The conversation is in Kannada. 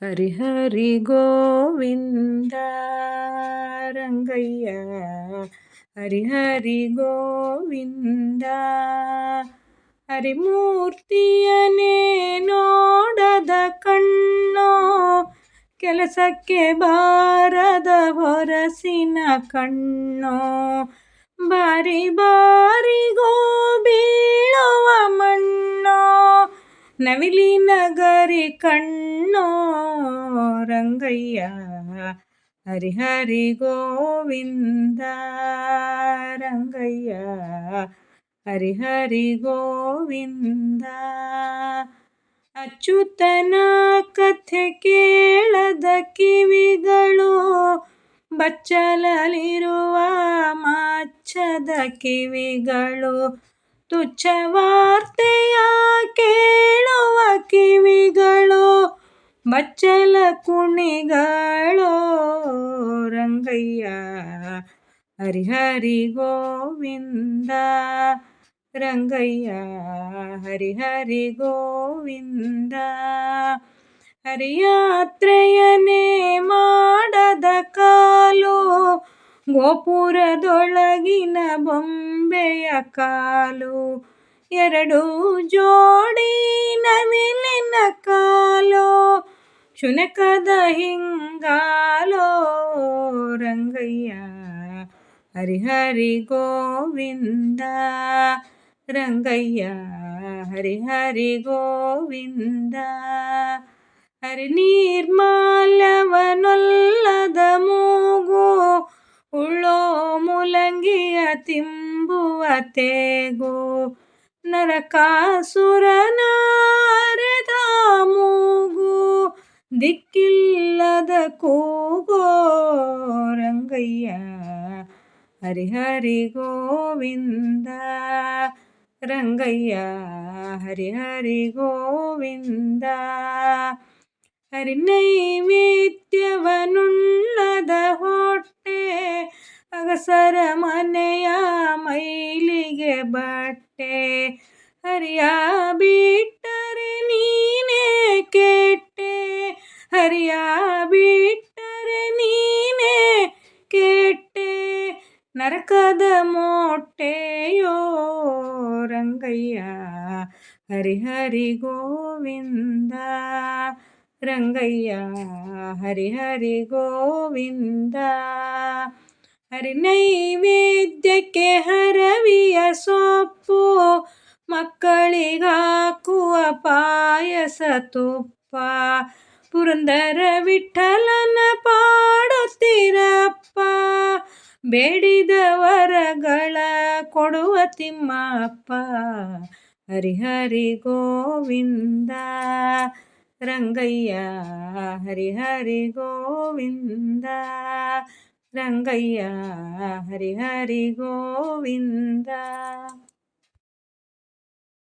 ಹರಿ ಹರಿ ಗೋವಿಂದ ರಂಗಯ್ಯ, ಹರಿ ಹರಿ ಗೋವಿಂದ. ಹರಿಮೂರ್ತಿಯನೇ ನೋಡದ ಕಣ್ಣೋ, ಕೆಲಸಕ್ಕೆ ಬಾರದ ಹೊರಸಿನ ಕಣ್ಣೋ, ಬಾರಿ ಬಾರಿಗೋ ಬೀಳುವ ಮಣ್ಣೋ, ನವಿಲಿನ ಗರಿ ಕಣ್ಣೋ ರಂಗಯ್ಯ. ಹರಿ ಹರಿ ಗೋವಿಂದ ರಂಗಯ್ಯ, ಹರಿ ಹರಿ ಗೋವಿಂದ. ಅಚ್ಯುತನ ಕಥೆ ಕೇಳದ ಕಿವಿಗಳು, ಬಚ್ಚಲಲ್ಲಿರುವ ಮಚ್ಚದ ಕಿವಿಗಳು, ತುಚ್ಛ ವಾರ್ತೆಯ ಕೇಳುವ ಕಿವಿಗಳು, ಬಚ್ಚಲ ಕುಣಿಗಳೋ ರಂಗಯ್ಯ. ಹರಿ ಹರಿ ಗೋವಿಂದ ರಂಗಯ್ಯ, ಹರಿ ಹರಿ ಗೋವಿಂದ. ಹರಿಯಾತ್ರೆಯನೇ ಮಾಡದ ಕಾಲು, ಗೋಪುರದೊಳಗಿನ ಬೊಂಬೆಯ ಕಾಲು, ಎರಡು ಜೋಡಿ ನವಿಲಿನ ಕಾಲು, ಶುನಕದ ಹಿಂಗಾಲೋ ರಂಗಯ್ಯ. ಹರಿ ಹರಿ ಗೋವಿಂದ ರಂಗಯ್ಯ, ಹರಿ ಹರಿ ಗೋವಿಂದ. ಹರಿ ನಿರ್ಮಾಲ್ಯವನೊಲ್ಲದ ಮೂಗು, ಉಳ್ಳೋ ಮುಲಂಗಿಯ ತಿಂಬುವ ತೇಗು, ನರಕಾಸುರನ ಅರೆದ ಮೂಗು, ದಿಕ್ಕಿಲ್ಲದ ಕೂಗೋ ರಂಗಯ್ಯ. ಹರಿ ಹರಿ ಗೋವಿಂದ ರಂಗಯ್ಯ, ಹರಿ ಹರಿ ಗೋವಿಂದ. ಹರಿ ನೈವೇದ್ಯವನುಣ್ಣದ ಹೊಟ್ಟೆ, ಅಗಸರ ಮನೆಯ ಮೈಲಿಗೆ ಬಟ್ಟೆ, ಹರಿಯ ಬಿಟ್ಟರೆ ನೀನೇ ಕೆಟ್ಟೆ, ಹರಿಯ ಬಿಟ್ಟರೆ ನೀನೇ ಕೆಟ್ಟೆ, ನರಕದ ಮೊಟ್ಟೆಯೋ ರಂಗಯ್ಯ. ಹರಿ ಹರಿ ಗೋವಿಂದ ರಂಗಯ್ಯ, ಹರಿ ಹರಿ ಗೋವಿಂದ. ಹರಿ ನೈವೇದ್ಯಕ್ಕೆ ಹರವಿಯ ಸೊಪ್ಪು, ಮಕ್ಕಳಿಗಾಕುವ ಪಾಯಸ ತುಪ್ಪ, ಪುರಂದರ ವಿಠಲನ ಪಾಡುತ್ತೀರಪ್ಪ, ಬೇಡಿದ ವರಗಳ ಕೊಡುವ ತಿಮ್ಮಪ್ಪ. ಹರಿ ಹರಿ ಗೋವಿಂದ ರಂಗಯ್ಯ, ಹರಿ ಹರಿ ಗೋವಿಂದ ರಂಗಯ್ಯ, ಹರಿ ಹರಿ ಗೋವಿಂದ.